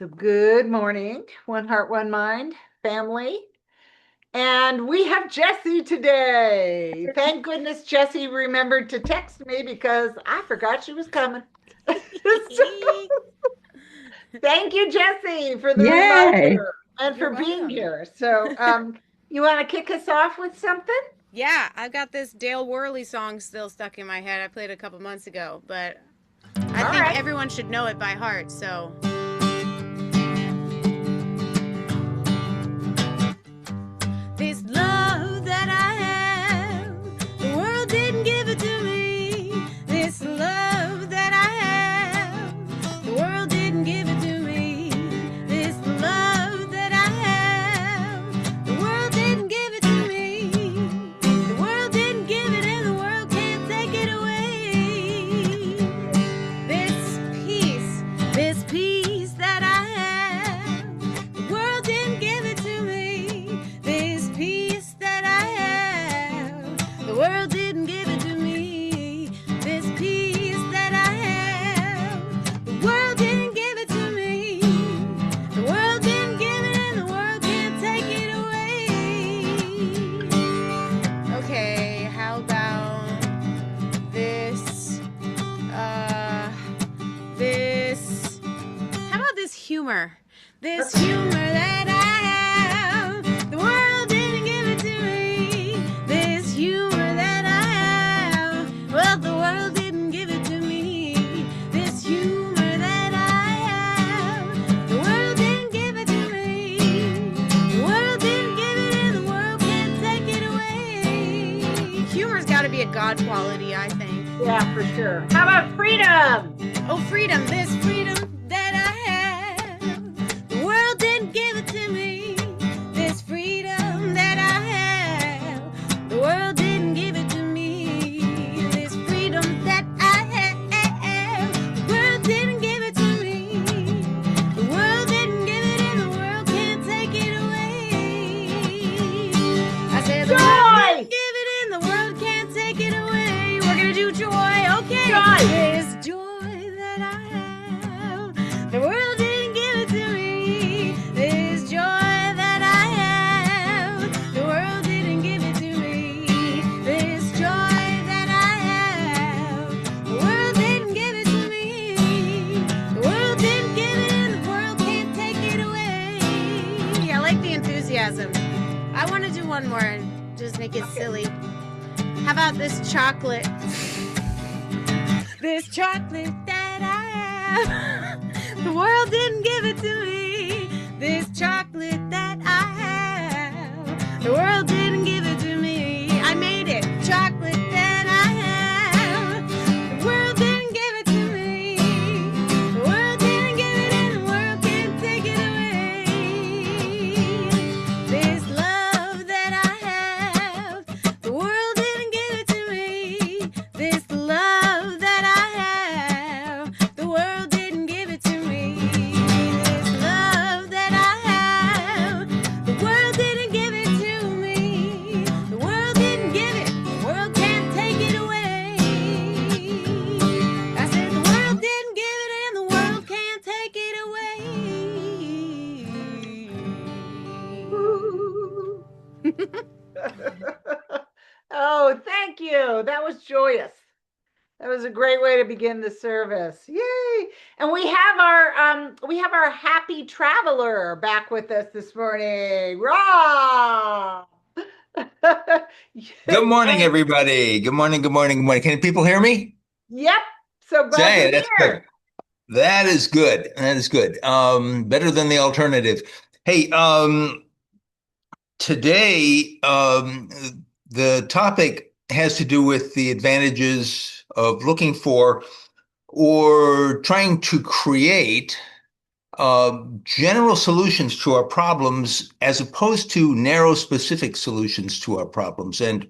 So good morning, One Heart, One Mind family. And we have Jessie today. Thank goodness Jessie remembered to text me because I forgot she was coming. So, thank you, Jessie, for the Yay. reminder and You're for being welcome. here. So, you want to kick us off with something? Yeah, I've got this Dale Worley song still stuck in my head. I played it a couple months ago, but I All think right. everyone should know it by heart. So, this love that I have, the world didn't give it to me. This love that I have, the world didn't give it to me. This love that I have, the world didn't give it to me. The world didn't give it, and the world can't take it away. This peace that I have, the world didn't give it to me. This peace that I have, the world didn't give it to me. This peace that I have, the world didn't give it to me. The world didn't give it, and the world can't take it away. Okay, how about this? How about this humor? This humor that I have, the world didn't give it to me. This humor that I have, well, the world didn't give it to me. This humor that I have, the world didn't give it to me. The world didn't give it, and the world can't take it away. Humor's got to be a God quality, I think. Yeah, for sure. How about freedom? Oh, freedom, this freedom that I have, the world didn't give it to me. This freedom that I have, the world didn't give it to me. This freedom that I have, the world didn't give it to me. The world didn't give it, and the world can't take it away. I said the world didn't give it, and the world can't take it away. We're gonna do joy, okay? Joy. This joy that I have, the world didn't give it to me. This joy that I have, the world didn't give it to me. This joy that I have, the world didn't give it to me. The world didn't give it, and the world can't take it away. I like the enthusiasm. I want to do one more and just make it silly. How about this chocolate? This chocolate that I have, the world didn't give it to me. This chocolate that I have, the world didn't give it to me. I made it. Chocolate that I have, the world didn't give it to me. The world didn't give it, and the world can't take it away. This love that I have, the world didn't give it to me. This love that I have, the world didn't give it to me. This love that I have, the world didn't give it to me. The world didn't give it, the world can't take it away. I said the world didn't give it, and the world can't take it away. Oh, thank you. That was joyous. That was a great way to begin the service. Yay. And we have our happy traveler back with us this morning. Rob. Good morning, everybody. Good morning, good morning, good morning. Can people hear me? Yep. So glad Say, you're that's good. here. That is good. That is good. Better than the alternative. Hey, today, the topic has to do with the advantages of looking for or trying to create general solutions to our problems as opposed to narrow specific solutions to our problems. And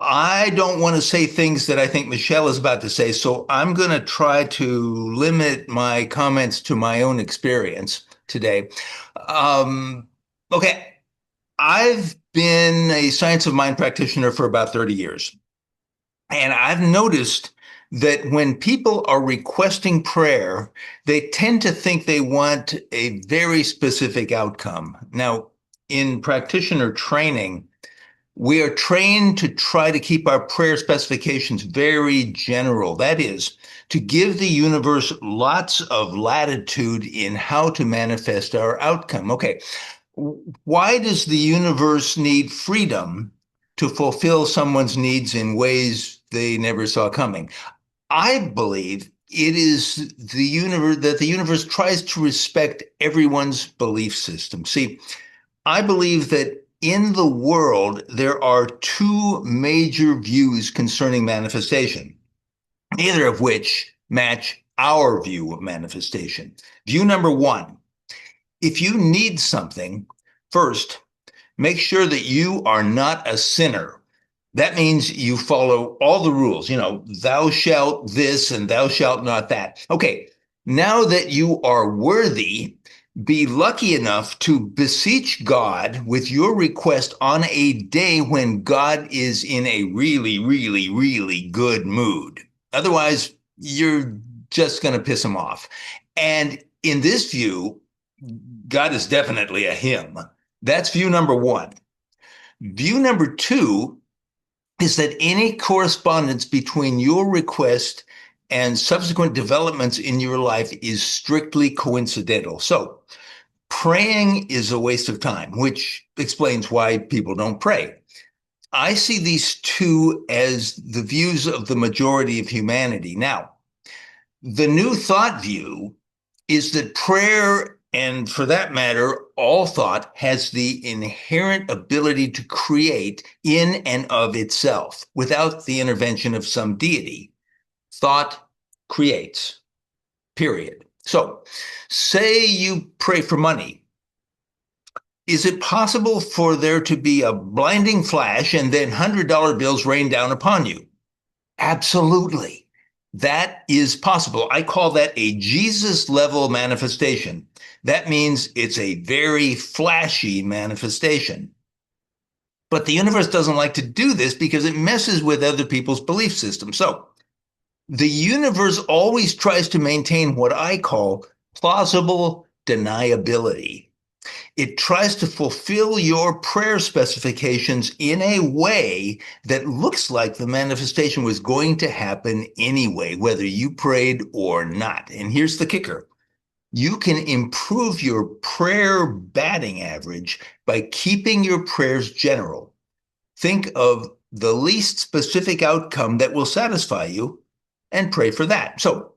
I don't want to say things that I think Michelle is about to say, so I'm going to try to limit my comments to my own experience today. Okay, I've been a science of mind practitioner for about 30 years, and I've noticed that when people are requesting prayer, they tend to think they want a very specific outcome. Now, in practitioner training, we are trained to try to keep our prayer specifications very general. That is, to give the universe lots of latitude in how to manifest our outcome. Okay, why does the universe need freedom to fulfill someone's needs in ways they never saw coming? I believe it is the universe that the universe tries to respect everyone's belief system. See, I believe that in the world, there are two major views concerning manifestation, neither of which match our view of manifestation. View number one, if you need something, first, make sure that you are not a sinner. That means you follow all the rules, thou shalt this and thou shalt not that. Okay, now that you are worthy, be lucky enough to beseech God with your request on a day when God is in a really, really, really good mood. Otherwise, you're just going to piss him off. And in this view, God is definitely a him. That's view number one. View number two is that any correspondence between your request and subsequent developments in your life is strictly coincidental. So praying is a waste of time, which explains why people don't pray. I see these two as the views of the majority of humanity. Now, the new thought view is that prayer, and for that matter, all thought, has the inherent ability to create in and of itself without the intervention of some deity. Thought creates, period. So, say you pray for money. Is it possible for there to be a blinding flash and then $100 bills rain down upon you? Absolutely. That is possible. I call that a Jesus level manifestation. That means it's a very flashy manifestation. But the universe doesn't like to do this because it messes with other people's belief systems. So the universe always tries to maintain what I call plausible deniability. It tries to fulfill your prayer specifications in a way that looks like the manifestation was going to happen anyway, whether you prayed or not. And here's the kicker. You can improve your prayer batting average by keeping your prayers general. Think of the least specific outcome that will satisfy you and pray for that. So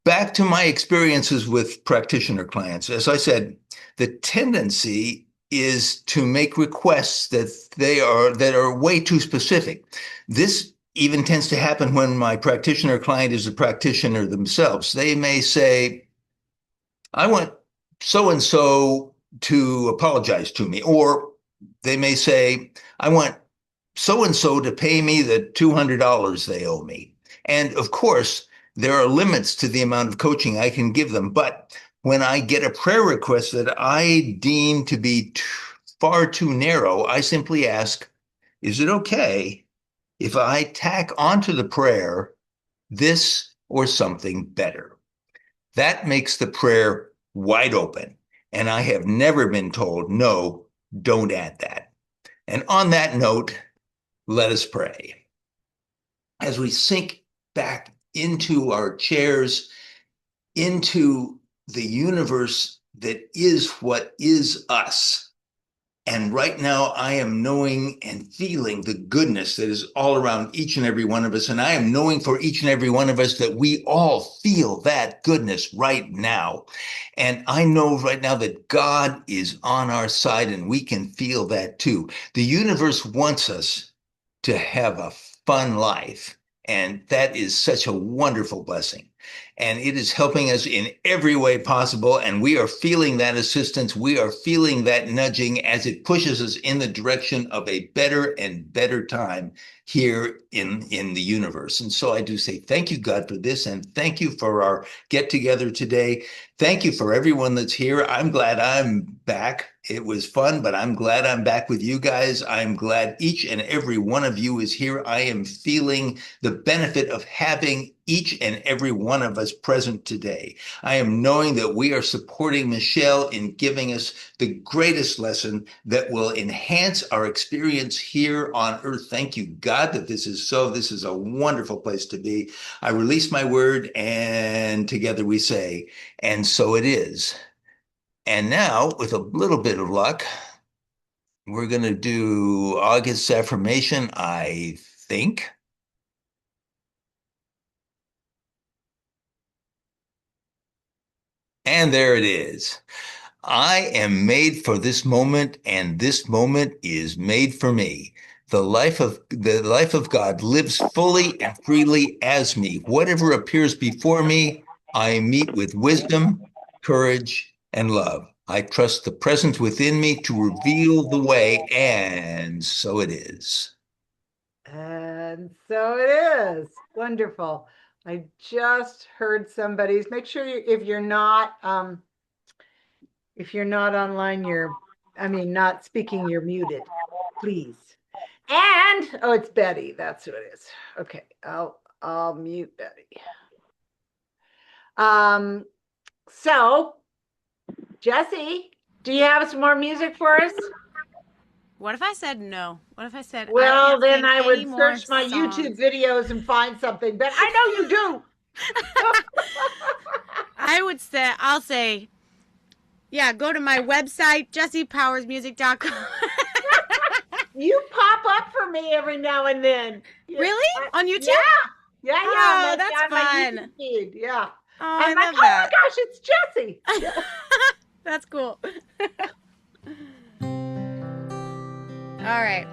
back to my experiences with practitioner clients. As I said, the tendency is to make requests that are way too specific. This even tends to happen when my practitioner client is a practitioner themselves. They may say, I want so-and-so to apologize to me. Or they may say, I want so-and-so to pay me the $200 they owe me. And of course, there are limits to the amount of coaching I can give them. But when I get a prayer request that I deem to be far too narrow, I simply ask, is it okay if I tack onto the prayer this or something better? That makes the prayer wide open. And I have never been told, no, don't add that. And on that note, let us pray. As we sink back into our chairs, into the universe that is what is us. And right now, I am knowing and feeling the goodness that is all around each and every one of us. And I am knowing for each and every one of us that we all feel that goodness right now. And I know right now that God is on our side and we can feel that too. The universe wants us to have a fun life. And that is such a wonderful blessing. And it is helping us in every way possible. And we are feeling that assistance. We are feeling that nudging as it pushes us in the direction of a better and better time here in the universe. And so I do say thank you, God, for this. And thank you for our get together today. Thank you for everyone that's here. I'm glad I'm back It was fun, but I'm glad I'm back with you guys. I'm glad each and every one of you is here. I am feeling the benefit of having each and every one of us present today. I am knowing that we are supporting Michelle in giving us the greatest lesson that will enhance our experience here on Earth. Thank you, God, that this is so. This is a wonderful place to be. I release my word, and together we say, and so it is. And now, with a little bit of luck, we're going to do August's affirmation, I think. And there it is. I am made for this moment, and this moment is made for me. The life of God lives fully and freely as me. Whatever appears before me, I meet with wisdom, courage, and love. I trust the presence within me to reveal the way, and so it is. And so it is. Wonderful. I just heard somebody's. Make sure if you're not online, not speaking, you're muted, please. And oh, it's Betty. That's who it is. Okay, I'll mute Betty. So Jesse, do you have some more music for us? What if I said no? What if I said Well, I then can't I sing would any more search my songs? YouTube videos and find something, but I know you do. I'll say, yeah, go to my website, jessepowersmusic.com. You pop up for me every now and then. Really? On YouTube? Yeah. Yeah, Oh, on that's on my fun. YouTube feed. Yeah. Oh, I'm I like, love oh that. my gosh, it's Jesse. That's cool. All right.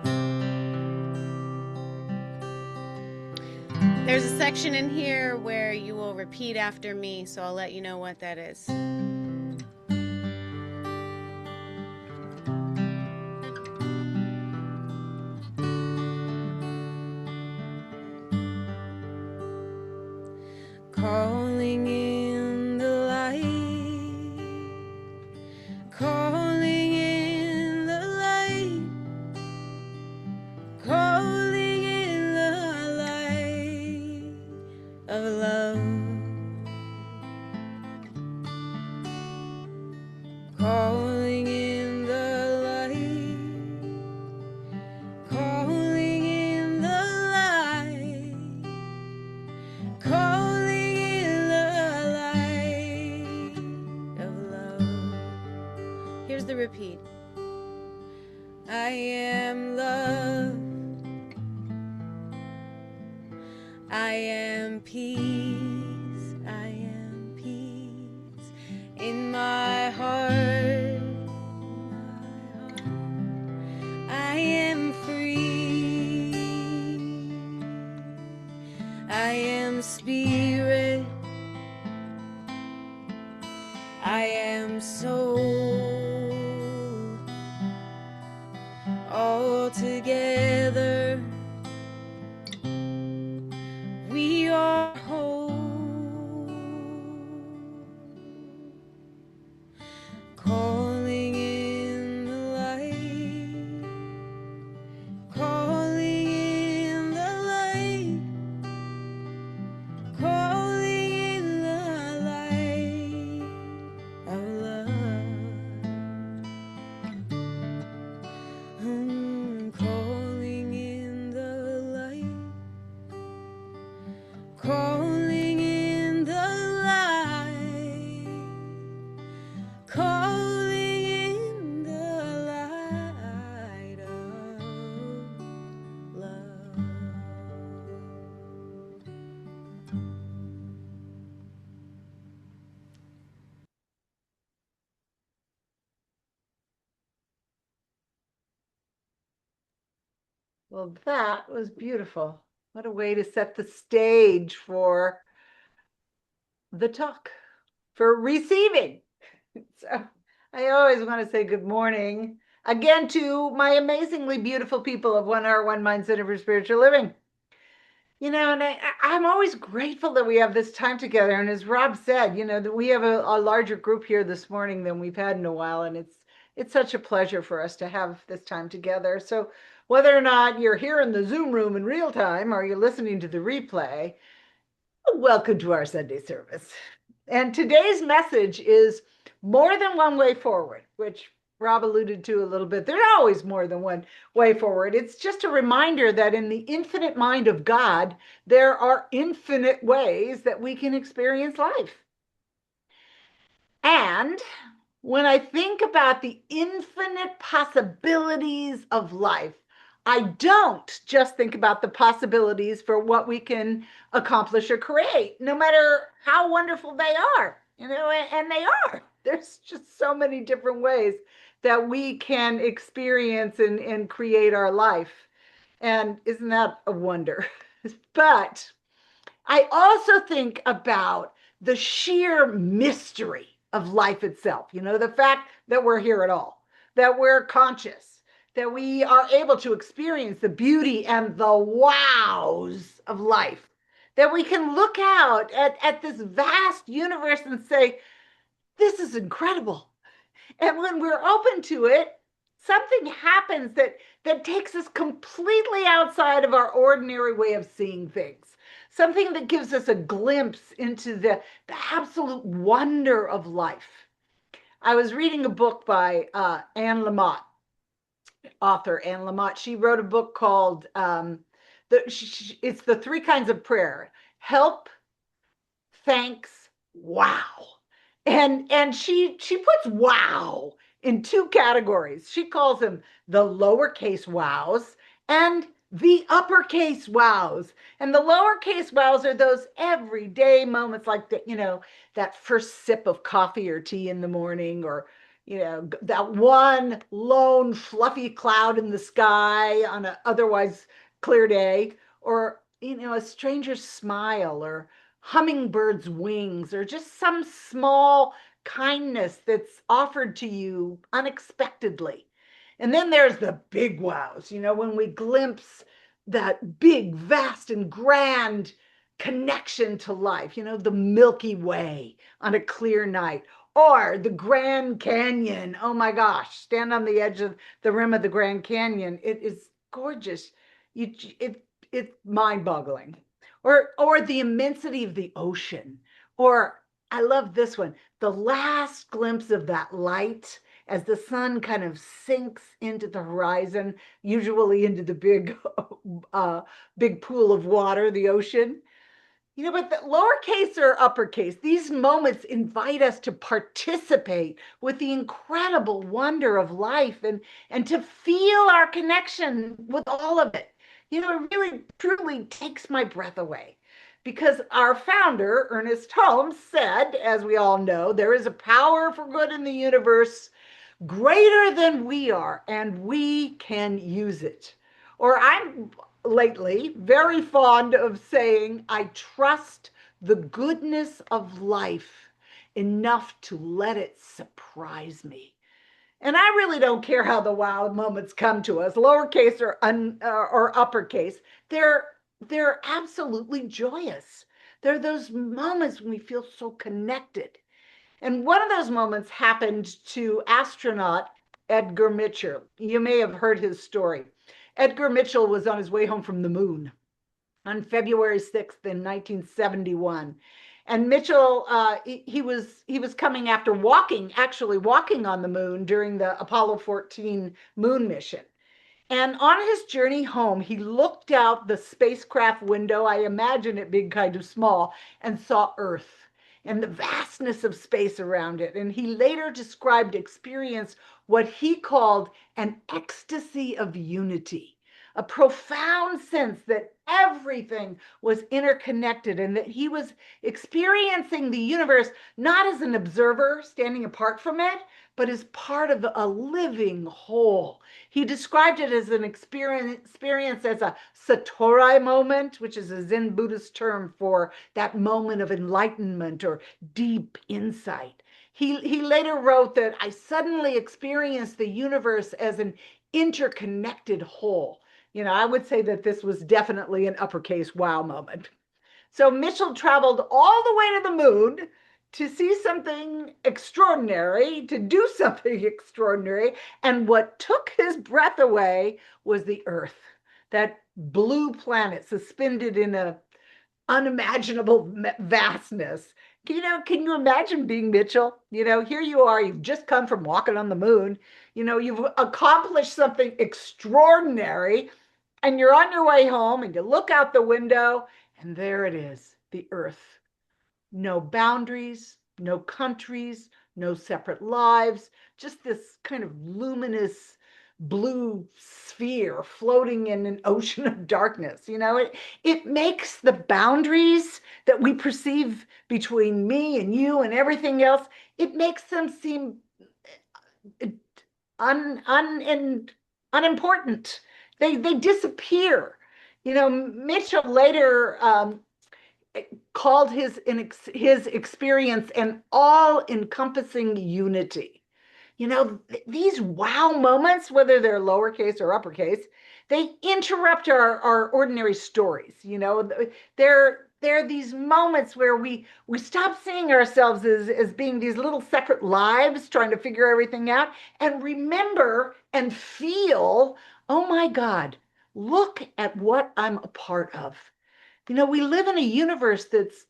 There's a section in here where you will repeat after me, so I'll let you know what that is. Calling in the light, calling in the light, calling in the light of love, calling in the light, calling in the light, calling in the light of love. Here's the repeat. I am love. I am peace. I am peace in my heart. I am free. I am spirit. I am soul. All together we are whole. Calling in the light, calling in the light, calling in the light of love. Calling in the light, calling in the light, calling in the light of love. Well, that was beautiful. What a way to set the stage for the talk, for receiving. So I always want to say good morning again to my amazingly beautiful people of 1 Heart, 1 Mind Center for Spiritual Living. And I'm always grateful that we have this time together. And as Rob said, that we have a larger group here this morning than we've had in a while. And It's such a pleasure for us to have this time together. So whether or not you're here in the Zoom room in real time or you're listening to the replay, welcome to our Sunday service. And today's message is more than one way forward, which Rob alluded to a little bit. There's always more than one way forward. It's just a reminder that in the infinite mind of God, there are infinite ways that we can experience life. And when I think about the infinite possibilities of life, I don't just think about the possibilities for what we can accomplish or create, no matter how wonderful they are, and they are. There's just so many different ways that we can experience and create our life. And isn't that a wonder? But I also think about the sheer mystery of life itself. The fact that we're here at all, that we're conscious, that we are able to experience the beauty and the wows of life, that we can look out at this vast universe and say, this is incredible. And when we're open to it, something happens that takes us completely outside of our ordinary way of seeing things. Something that gives us a glimpse into the absolute wonder of life. I was reading a book by Anne Lamott, author Anne Lamott. She wrote a book called it's the Three Kinds of Prayer: help, thanks, wow. And she puts wow in two categories. She calls them the lowercase wows and the uppercase wows. And the lowercase wows are those everyday moments, like that first sip of coffee or tea in the morning, or that one lone fluffy cloud in the sky on an otherwise clear day, or a stranger's smile, or hummingbird's wings, or just some small kindness that's offered to you unexpectedly. And then there's the big wows, when we glimpse that big, vast, and grand connection to life, the Milky Way on a clear night, or the Grand Canyon. Oh my gosh, stand on the edge of the rim of the Grand Canyon. It is gorgeous. It's mind-boggling. Or the immensity of the ocean. Or I love this one, the last glimpse of that light as the sun kind of sinks into the horizon, usually into the big pool of water, the ocean. But the lowercase or uppercase, these moments invite us to participate with the incredible wonder of life and to feel our connection with all of it. It really, truly takes my breath away. Because our founder, Ernest Holmes, said, as we all know, there is a power for good in the universe greater than we are, and we can use it. Or I'm lately very fond of saying, I trust the goodness of life enough to let it surprise me. And I really don't care how the wow moments come to us, lowercase or uppercase. They're absolutely joyous. They're those moments when we feel so connected. And one of those moments happened to astronaut Edgar Mitchell. You may have heard his story. Edgar Mitchell was on his way home from the moon on February 6th in 1971. And Mitchell, he was coming after actually walking on the moon during the Apollo 14 moon mission. And on his journey home, he looked out the spacecraft window, I imagine it being kind of small, and saw Earth and the vastness of space around it. And he later experienced what he called an ecstasy of unity, a profound sense that everything was interconnected and that he was experiencing the universe not as an observer standing apart from it, but as part of a living whole. He described it as an experience as a satori moment, which is a Zen Buddhist term for that moment of enlightenment or deep insight. He later wrote that I suddenly experienced the universe as an interconnected whole. I would say that this was definitely an uppercase wow moment. So Mitchell traveled all the way to the moon to see something extraordinary, to do something extraordinary. And what took his breath away was the Earth, that blue planet suspended in a unimaginable vastness. Can you imagine being Mitchell? Here you are, you've just come from walking on the moon. You've accomplished something extraordinary, and you're on your way home, and you look out the window, and there it is, the Earth. No boundaries, no countries, no separate lives, just this kind of luminous blue sphere floating in an ocean of darkness. It makes the boundaries that we perceive between me and you and everything else, it makes them seem unimportant. They disappear. Mitchell later called his experience an all-encompassing unity. These wow moments, whether they're lowercase or uppercase, they interrupt our ordinary stories. They're these moments where we stop seeing ourselves as being these little separate lives trying to figure everything out, and remember and feel, oh my God, look at what I'm a part of. We live in a universe that's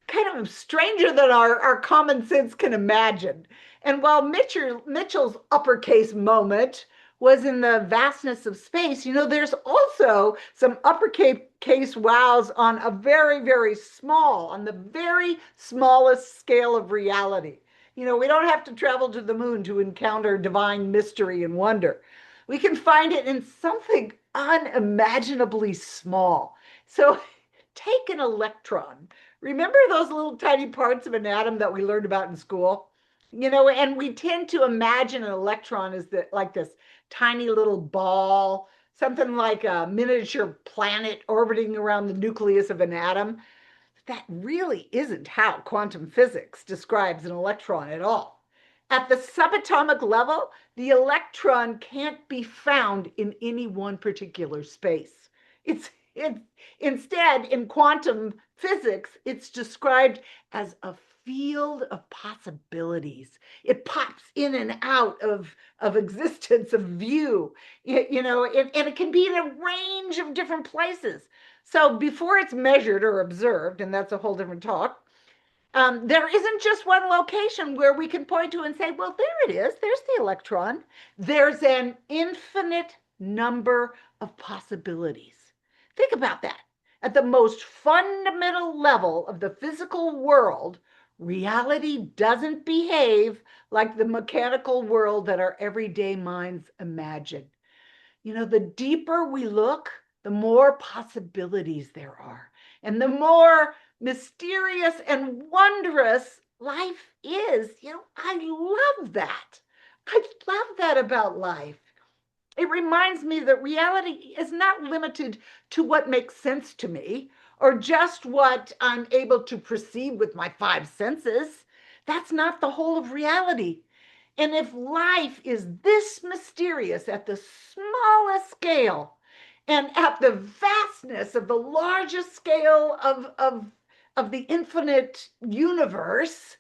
kind of stranger than our common sense can imagine. And while Mitchell's uppercase moment was in the vastness of space, there's also some uppercase wows on a very, very small, on the very smallest scale of reality. We don't have to travel to the moon to encounter divine mystery and wonder. We can find it in something unimaginably small. So take an electron. Remember those little tiny parts of an atom that we learned about in school? And we tend to imagine an electron as like this tiny little ball, something like a miniature planet orbiting around the nucleus of an atom. That really isn't how quantum physics describes an electron at all. At the subatomic level, the electron can't be found in any one particular space. Instead, in quantum physics, it's described as a field of possibilities. It pops in and out of existence, of view, and it can be in a range of different places. So before it's measured or observed, and that's a whole different talk, there isn't just one location where we can point to and say, well, there it is. There's the electron. There's an infinite number of possibilities. Think about that. At the most fundamental level of the physical world, reality doesn't behave like the mechanical world that our everyday minds imagine. The deeper we look, the more possibilities there are, and the more mysterious and wondrous life is. I love that. I love that about life. It reminds me that reality is not limited to what makes sense to me or just what I'm able to perceive with my five senses. That's not the whole of reality. And if life is this mysterious at the smallest scale and at the vastness of the largest scale of the infinite universe,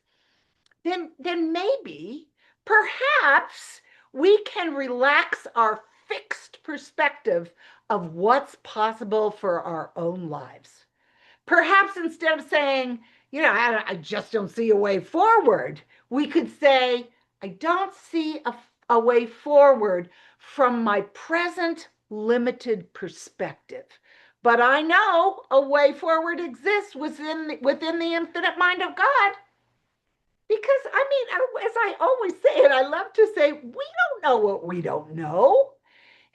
then maybe, perhaps, we can relax our fixed perspective of what's possible for our own lives. Perhaps instead of saying, I just don't see a way forward, we could say, I don't see a way forward from my present limited perspective. But I know a way forward exists within the infinite mind of God. Because, as I always say, and I love to say, we don't know what we don't know.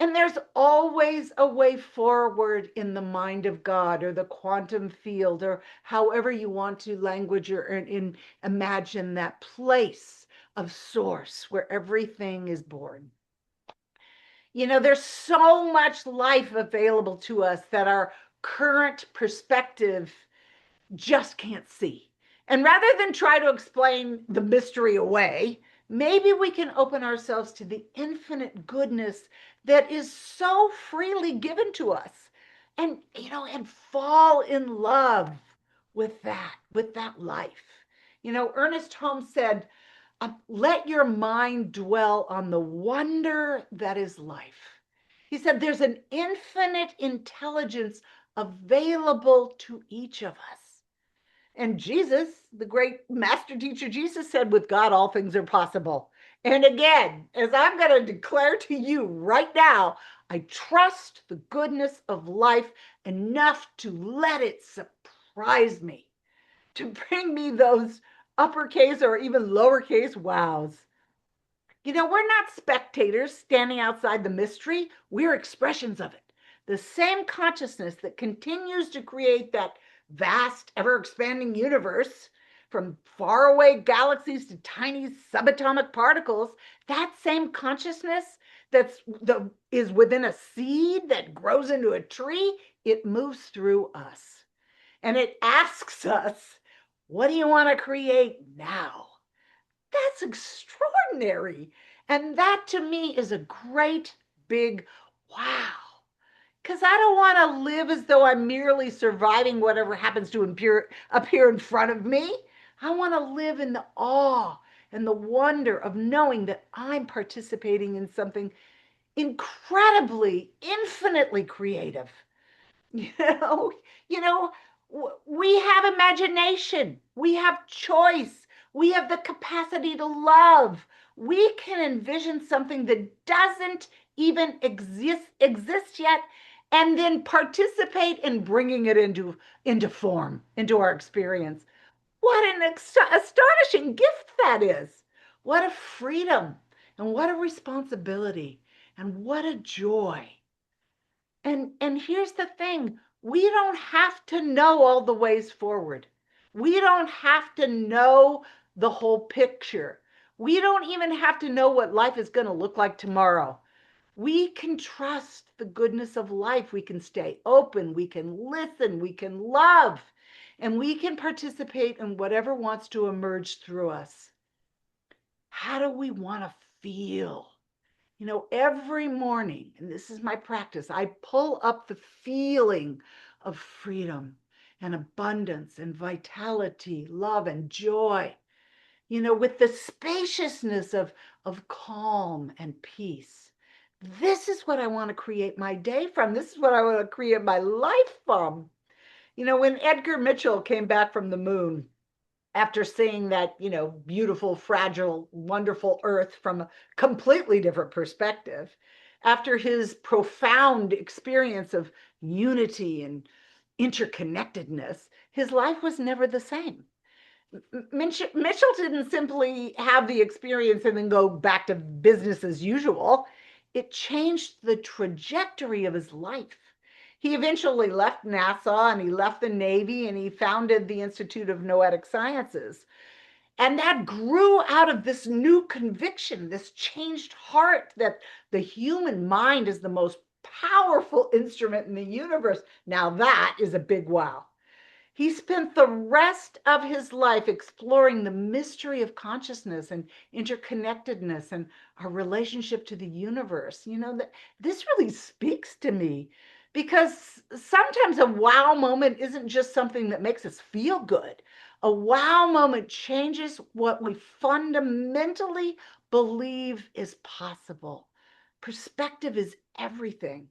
And there's always a way forward in the mind of God or the quantum field or however you want to language or imagine that place of source where everything is born. There's so much life available to us that our current perspective just can't see. And rather than try to explain the mystery away, maybe we can open ourselves to the infinite goodness that is so freely given to us and fall in love with that life. Ernest Holmes said, let your mind dwell on the wonder that is life. He said, there's an infinite intelligence available to each of us. And Jesus, the great master teacher Jesus, said, with God, all things are possible. And again, as I'm going to declare to you right now, I trust the goodness of life enough to let it surprise me, to bring me those uppercase or even lowercase wows. We're not spectators standing outside the mystery. We're expressions of it. The same consciousness that continues to create that vast, ever expanding universe, from faraway galaxies to tiny subatomic particles, that same consciousness is within a seed that grows into a tree, it moves through us. And it asks us, what do you want to create now? That's extraordinary. And that to me is a great big wow. Because I don't want to live as though I'm merely surviving whatever happens to appear in front of me. I want to live in the awe and the wonder of knowing that I'm participating in something incredibly, infinitely creative. You know, you know, we have imagination, we have choice, we have the capacity to love. We can envision something that doesn't even exist yet, and then participate in bringing it into form, into our experience. What an astonishing gift that is! What a freedom, and what a responsibility, and what a joy. And here's the thing, we don't have to know all the ways forward. We don't have to know the whole picture. We don't even have to know what life is going to look like tomorrow. We can trust the goodness of life. We can stay open, we can listen, we can love, and we can participate in whatever wants to emerge through us. How do we want to feel? Every morning, and this is my practice, I pull up the feeling of freedom and abundance and vitality, love and joy, with the spaciousness of calm and peace. This is what I want to create my day from. This is what I want to create my life from. When Edgar Mitchell came back from the moon, after seeing that, beautiful, fragile, wonderful Earth from a completely different perspective, after his profound experience of unity and interconnectedness, his life was never the same. Mitchell didn't simply have the experience and then go back to business as usual. It changed the trajectory of his life. He eventually left NASA and he left the Navy and he founded the Institute of Noetic Sciences. And that grew out of this new conviction, this changed heart that the human mind is the most powerful instrument in the universe. Now that is a big wow. He spent the rest of his life exploring the mystery of consciousness and interconnectedness and our relationship to the universe. That this really speaks to me, because sometimes a wow moment isn't just something that makes us feel good. A wow moment changes what we fundamentally believe is possible. Perspective is everything.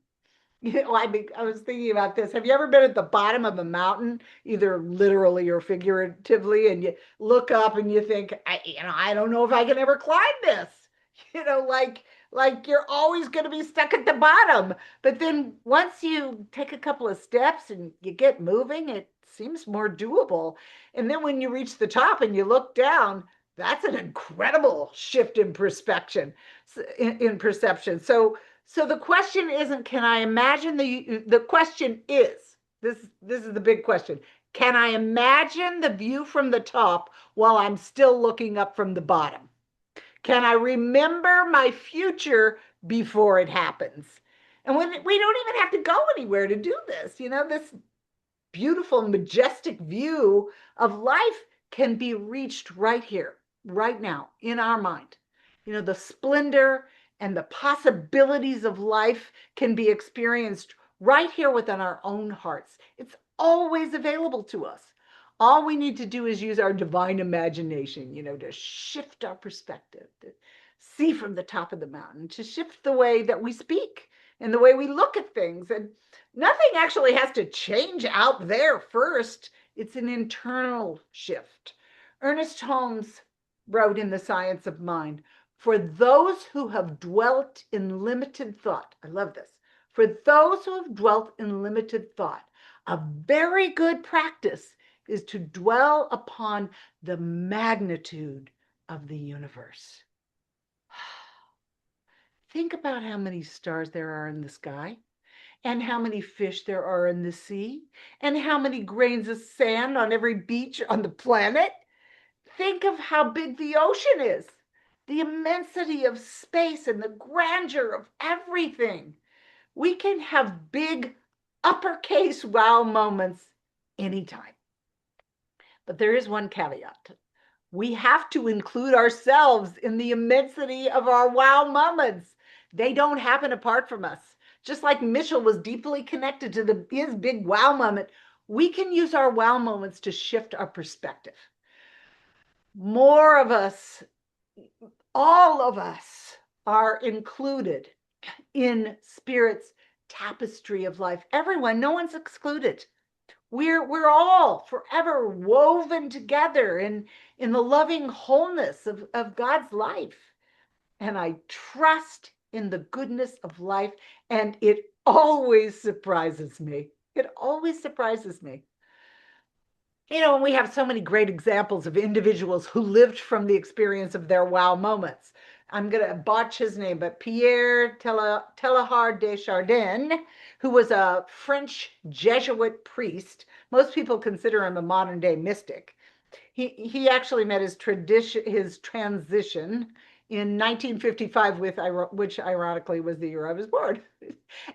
I was thinking about this. Have you ever been at the bottom of a mountain, either literally or figuratively, and you look up and you think, I don't know if I can ever climb this. Like you're always going to be stuck at the bottom. But then once you take a couple of steps and you get moving, it seems more doable. And then when you reach the top and you look down, that's an incredible shift in perception. So the question isn't, can I imagine the question is, this is the big question. Can I imagine the view from the top while I'm still looking up from the bottom? Can I remember my future before it happens? And when we don't even have to go anywhere to do this, this beautiful, majestic view of life can be reached right here, right now, in our mind. The splendor and the possibilities of life can be experienced right here within our own hearts. It's always available to us. All we need to do is use our divine imagination, to shift our perspective, to see from the top of the mountain, to shift the way that we speak and the way we look at things. And nothing actually has to change out there first. It's an internal shift. Ernest Holmes wrote in The Science of Mind, for those who have dwelt in limited thought, I love this, for those who have dwelt in limited thought, a very good practice is to dwell upon the magnitude of the universe. Think about how many stars there are in the sky, and how many fish there are in the sea, and how many grains of sand on every beach on the planet. Think of how big the ocean is, the immensity of space and the grandeur of everything. We can have big uppercase wow moments anytime. But there is one caveat. We have to include ourselves in the immensity of our wow moments. They don't happen apart from us. Just like Mitchell was deeply connected to his big wow moment, we can use our wow moments to shift our perspective. More of us, all of us, are included in Spirit's tapestry of life. Everyone, no one's excluded. We're all forever woven together in the loving wholeness of God's life. And I trust in the goodness of life, and it always surprises me. It always surprises me. And we have so many great examples of individuals who lived from the experience of their wow moments. I'm going to botch his name, but Pierre Teilhard de Chardin, who was a French Jesuit priest. Most people consider him a modern day mystic. He actually met his transition in 1955, which ironically was the year I was born.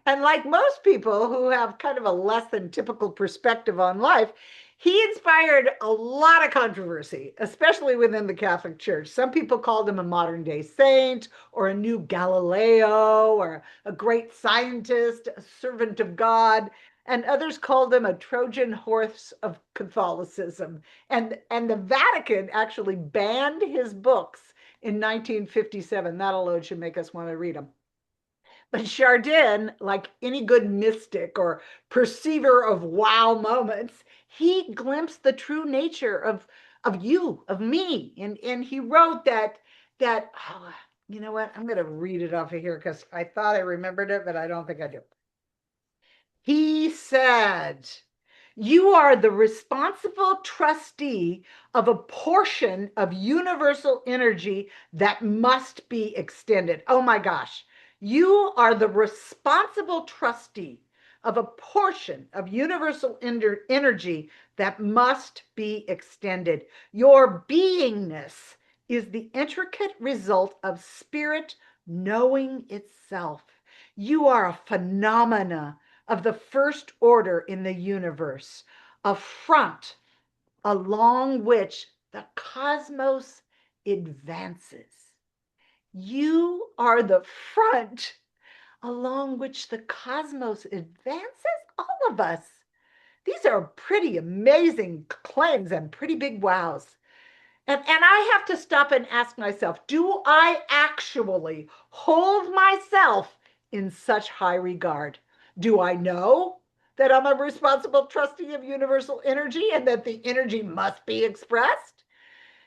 And like most people who have kind of a less than typical perspective on life, he inspired a lot of controversy, especially within the Catholic Church. Some people called him a modern day saint, or a new Galileo, or a great scientist, a servant of God. And others called him a Trojan horse of Catholicism. And the Vatican actually banned his books in 1957. That alone should make us want to read them. But Chardin, like any good mystic or perceiver of wow moments, he glimpsed the true nature of you, of me. And he wrote that, you know what? I'm going to read it off of here because I thought I remembered it, but I don't think I do. He said, you are the responsible trustee of a portion of universal energy that must be extended. Oh my gosh. You are the responsible trustee of a portion of universal energy that must be extended. Your beingness is the intricate result of spirit knowing itself. You are a phenomena of the first order in the universe, a front along which the cosmos advances. You are the front along which the cosmos advances, all of us. These are pretty amazing claims and pretty big wows. And I have to stop and ask myself, do I actually hold myself in such high regard? Do I know that I'm a responsible trustee of universal energy and that the energy must be expressed?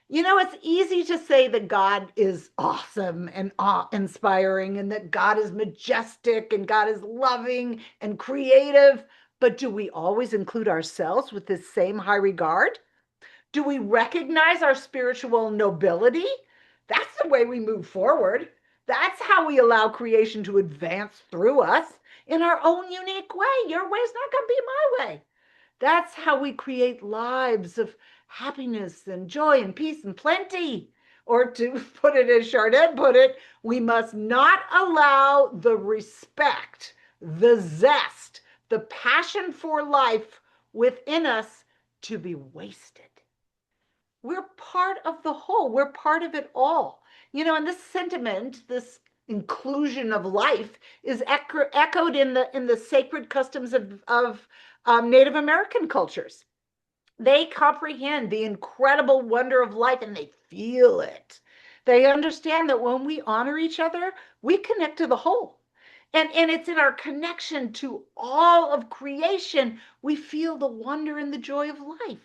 It's easy to say that God is awesome and awe-inspiring and that God is majestic and God is loving and creative. But do we always include ourselves with this same high regard? Do we recognize our spiritual nobility? That's the way we move forward. That's how we allow creation to advance through us in our own unique way. Your way is not going to be my way. That's how we create lives of happiness and joy and peace and plenty. Or to put it as Chardin put it, we must not allow the respect, the zest, the passion for life within us to be wasted. We're part of the whole. We're part of it all. And this sentiment, this inclusion of life, is echoed in the sacred customs of Native American cultures. They comprehend the incredible wonder of life and they feel it. They understand that when we honor each other, we connect to the whole. And it's in our connection to all of creation, we feel the wonder and the joy of life.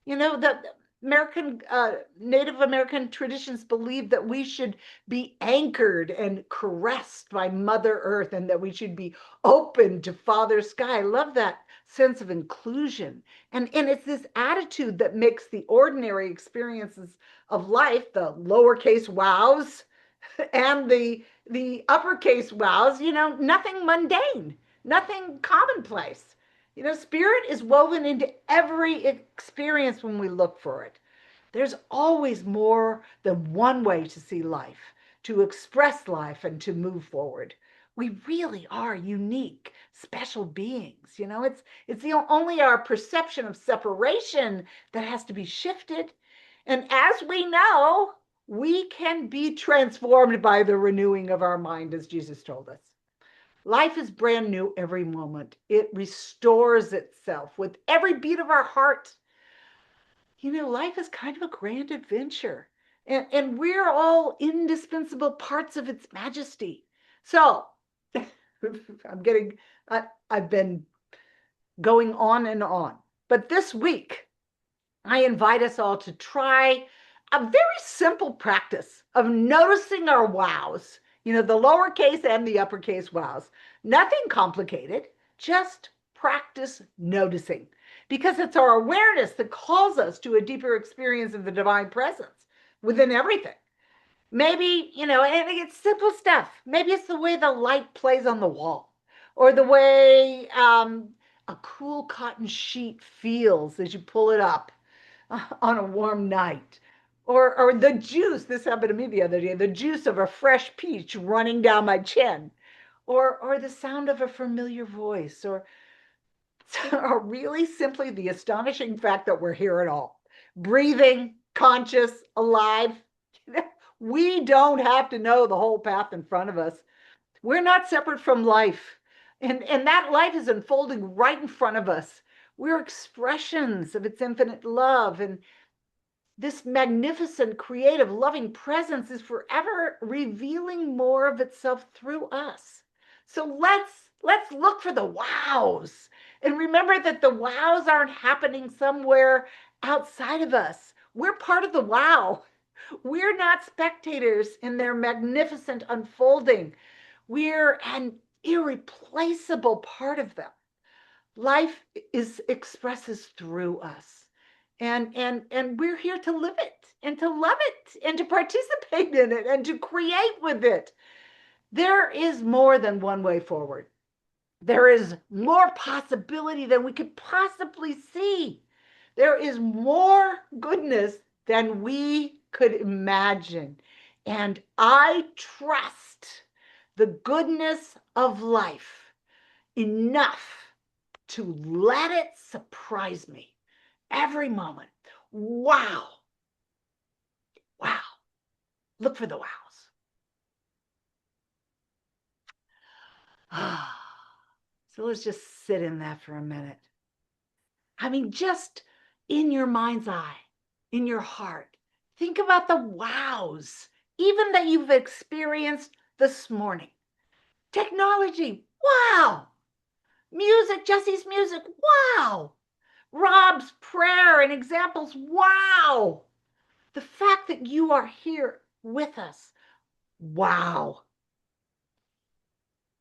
The Native American traditions believe that we should be anchored and caressed by Mother Earth and that we should be open to Father Sky. I love that sense of inclusion. And it's this attitude that makes the ordinary experiences of life, the lowercase wows and the uppercase wows, nothing mundane, nothing commonplace. Spirit is woven into every experience when we look for it. There's always more than one way to see life, to express life, and to move forward. We really are unique, special beings. It's only our perception of separation that has to be shifted. And as we know, we can be transformed by the renewing of our mind, as Jesus told us. Life is brand new every moment. It restores itself with every beat of our heart. Life is kind of a grand adventure, and we're all indispensable parts of its majesty. So, I've been going on and on. But this week, I invite us all to try a very simple practice of noticing our wows, the lowercase and the uppercase wows. Nothing complicated, just practice noticing, because it's our awareness that calls us to a deeper experience of the divine presence within everything. Maybe, and it's simple stuff. Maybe it's the way the light plays on the wall, or the way a cool cotton sheet feels as you pull it up on a warm night. Or the juice, this happened to me the other day, the juice of a fresh peach running down my chin, or the sound of a familiar voice, or really simply the astonishing fact that we're here at all, breathing, conscious, alive. We don't have to know the whole path in front of us. We're not separate from life. And that life is unfolding right in front of us. We're expressions of its infinite love. And this magnificent, creative, loving presence is forever revealing more of itself through us. So let's look for the wows and remember that the wows aren't happening somewhere outside of us. We're part of the wow. We're not spectators in their magnificent unfolding. We're an irreplaceable part of them. Life expresses through us. And we're here to live it and to love it and to participate in it and to create with it. There is more than one way forward. There is more possibility than we could possibly see. There is more goodness than we could imagine. And I trust the goodness of life enough to let it surprise me every moment. Wow. Wow. Look for the wows. So let's just sit in that for a minute. I mean, just in your mind's eye, in your heart, think about the wows, even that you've experienced this morning. Technology, wow. Music, Jesse's music, wow. Rob's prayer and examples, wow. The fact that you are here with us, wow.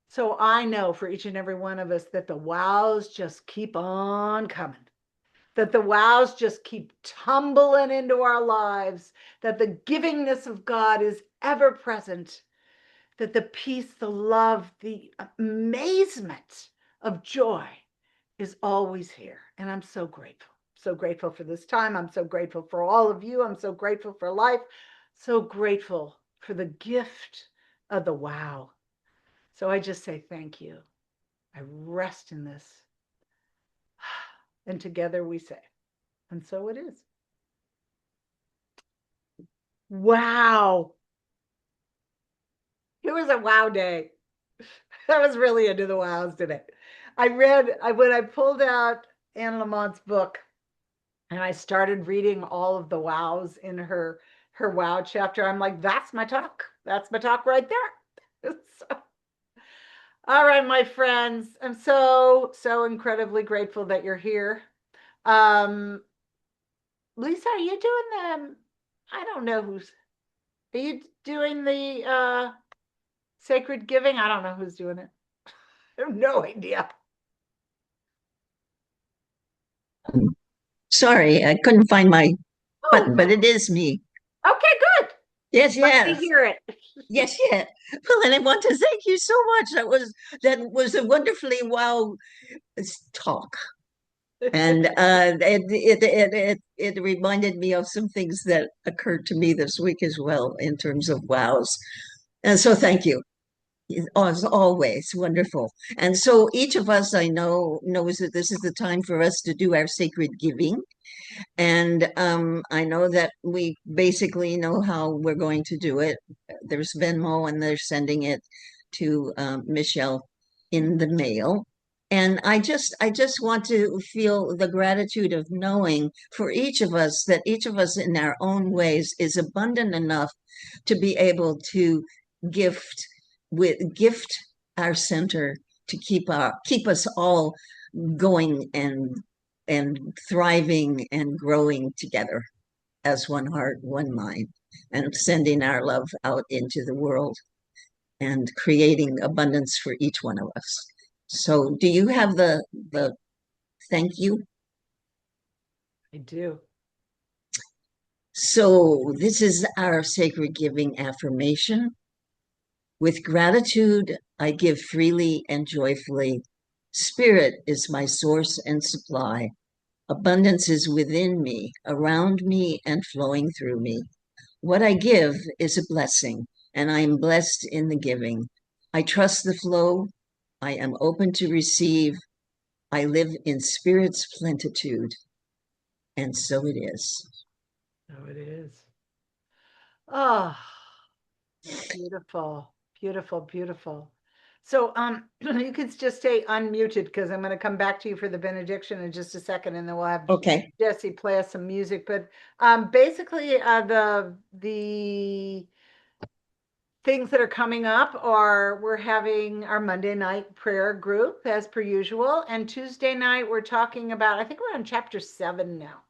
So I know for each and every one of us that the wows just keep on coming, that the wows just keep tumbling into our lives, that the givingness of God is ever present, that the peace, the love, the amazement of joy is always here. And I'm so grateful. So grateful for this time. I'm so grateful for all of you. I'm so grateful for life. So grateful for the gift of the wow. So I just say thank you. I rest in this. And together we say, and so it is. Wow. It was a wow day. I was really into the wows today. When I pulled out Anne Lamont's book, And I started reading all of the wows in her wow chapter. I'm like, that's my talk. That's my talk right there. So, all right, my friends. I'm so incredibly grateful that you're here. Um, Lisa, are you doing the I don't know who's are you doing the sacred giving? I don't know who's doing it. I have no idea. Sorry, I couldn't find my Oh, button, but it is me. okay, good. Yes, Let me yes. hear it. Yes, yes. Well, and I want to thank you so much. That was a wonderfully wow talk. And it reminded me of some things that occurred to me this week as well in terms of wows. And so thank you. As always, wonderful. And so each of us I know knows that this is the time for us to do our sacred giving. And I know that we basically know how we're going to do it. There's Venmo, and they're sending it to Michelle in the mail. And I just want to feel the gratitude of knowing for each of us that each of us in our own ways is abundant enough to be able to gift gift our center to keep us all going and thriving and growing together as one heart, one mind, and sending our love out into the world and creating abundance for each one of us. So, do you have the thank you? I do. So, this is our sacred giving affirmation. With gratitude, I give freely and joyfully. Spirit is my source and supply. Abundance is within me, around me, and flowing through me. What I give is a blessing, and I am blessed in the giving. I trust the flow. I am open to receive. I live in spirit's plenitude, and so it is. Oh, it is. Oh, beautiful, beautiful, beautiful. So, you can just stay unmuted because I'm going to come back to you for the benediction in just a second, and then we'll have Okay. Jesse play us some music. But basically, the things that are coming up are we're having our Monday night prayer group as per usual, and Tuesday night we're talking about. I think we're on chapter 7 now.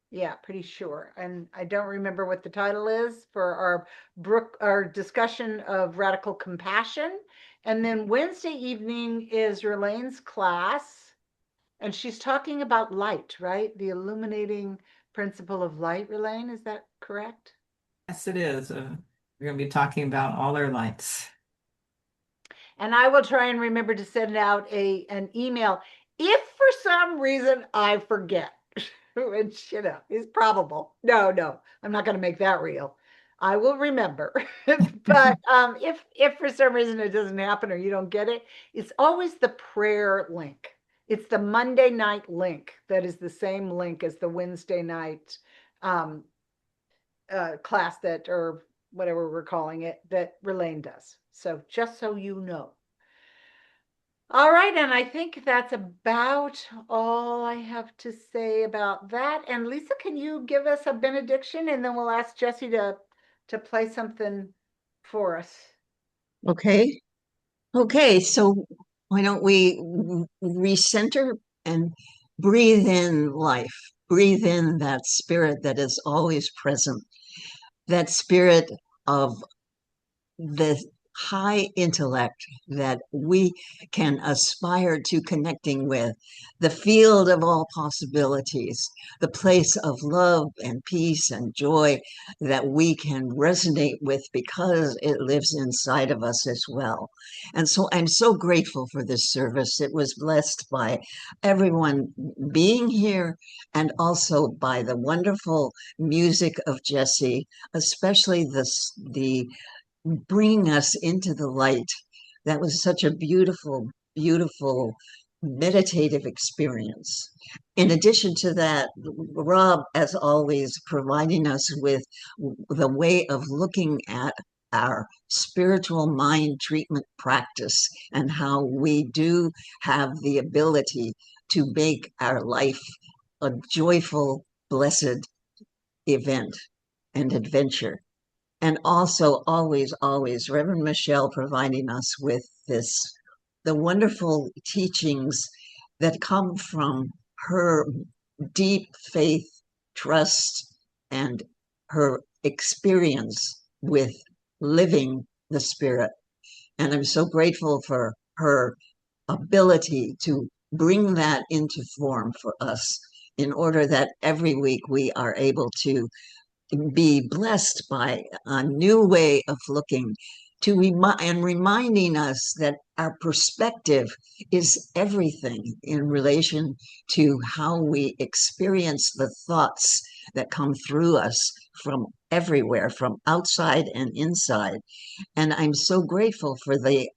Yeah, pretty sure. And I don't remember what the title is for our discussion of radical compassion. And then Wednesday evening is Relane's class, and she's talking about light, right? The illuminating principle of light, Relane, is that correct? Yes, it is. We're going to be talking about all our lights. And I will try and remember to send out an email if for some reason I forget. Which is probable. No, I'm not going to make that real. I will remember. But if for some reason it doesn't happen or you don't get it, it's always the prayer link. It's the Monday night link that is the same link as the Wednesday night class that, or whatever we're calling it, that Relane does. So just so you know. All right, and I think that's about all I have to say about that. And Lisa, can you give us a benediction, and then we'll ask Jesse to play something for us. Okay. Okay. So, why don't we recenter and breathe in life? Breathe in that spirit that is always present, that spirit of the high intellect that we can aspire to connecting with, the field of all possibilities, the place of love and peace and joy that we can resonate with because it lives inside of us as well. And so I'm so grateful for this service. It was blessed by everyone being here and also by the wonderful music of Jesse, especially the bringing us into the light. That was such a beautiful, beautiful meditative experience. In addition to that, Rob, as always, providing us with the way of looking at our spiritual mind treatment practice and how we do have the ability to make our life a joyful, blessed event and adventure. And also, always, always, Reverend Michelle providing us with the wonderful teachings that come from her deep faith, trust, and her experience with living the Spirit. And I'm so grateful for her ability to bring that into form for us in order that every week we are able to be blessed by a new way of looking and reminding us that our perspective is everything in relation to how we experience the thoughts that come through us from everywhere, from outside and inside. And I'm so grateful for the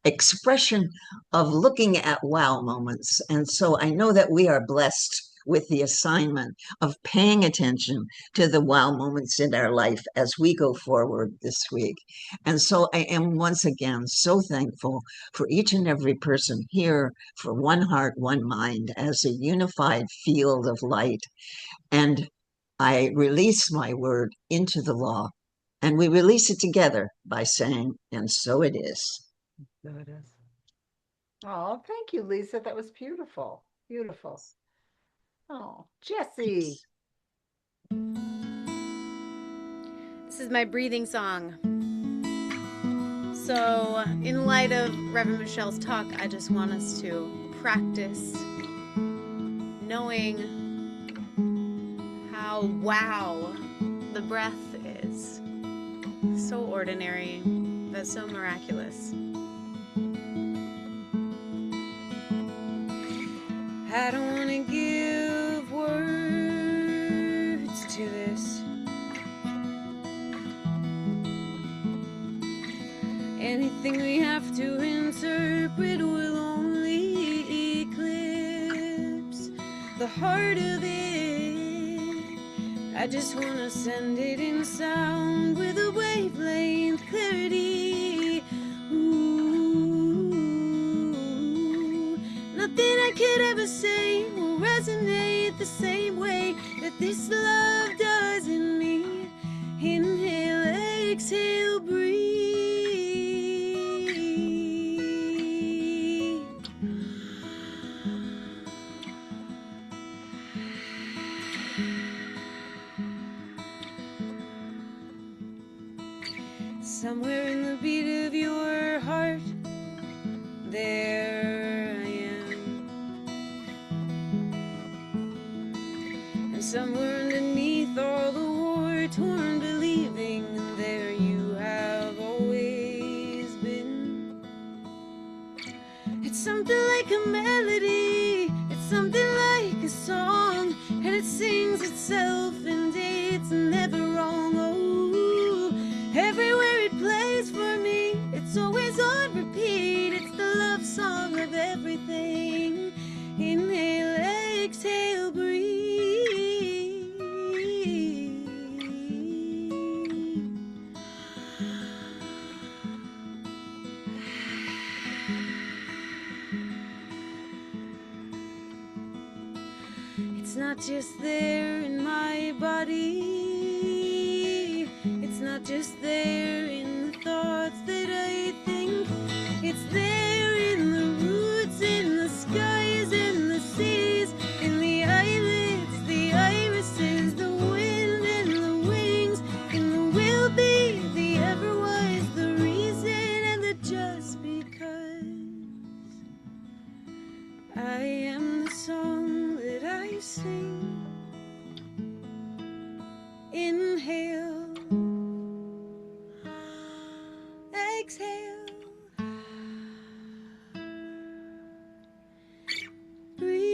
expression of looking at wow moments. And so I know that we are blessed with the assignment of paying attention to the wow moments in our life as we go forward this week. And so I am once again so thankful for each and every person here, for one heart, one mind, as a unified field of light. And I release my word into the law, and we release it together by saying, and so it is. So it is. Oh, thank you, Lisa. That was beautiful. Beautiful. Oh, Jessie. This is my breathing song. So, in light of Reverend Michelle's talk, I just want us to practice knowing how wow the breath is. So ordinary, but so miraculous. I don't want to give words to this. Anything we have to interpret will only eclipse the heart of it. I just want to send it in sound with a wavelength clarity. Ooh, nothing I could ever say will resonate the same way that this love does in me. Inhale, exhale, breathe. Somewhere in the beat of your heart, there I am. And somewhere underneath all the war-torn believing, there you have always been. It's something like a melody, it's something like a song, and it sings itself and it's never wrong. Oh, everywhere it plays for me, it's always on repeat. It's the love song of everything. Inhale, exhale, breathe. It's not just there in my body. It's not just there in the thoughts that I think. It's there in the roots, in the skies, in the seas, in the eyelids, the irises, the wind and the wings, in the will be, the ever was, the reason and the just because. I am the song that I sing. Inhale, exhale, breathe.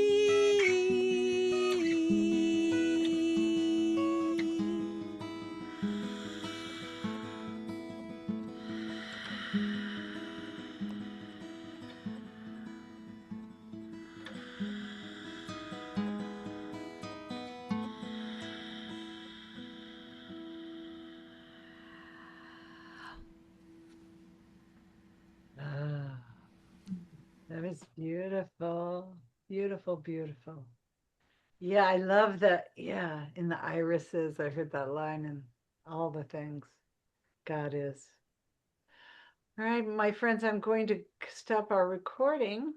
Ah, that was beautiful. Beautiful, beautiful. Yeah, I love that. Yeah, in the irises, I heard that line and all the things God is. All right, my friends, I'm going to stop our recording.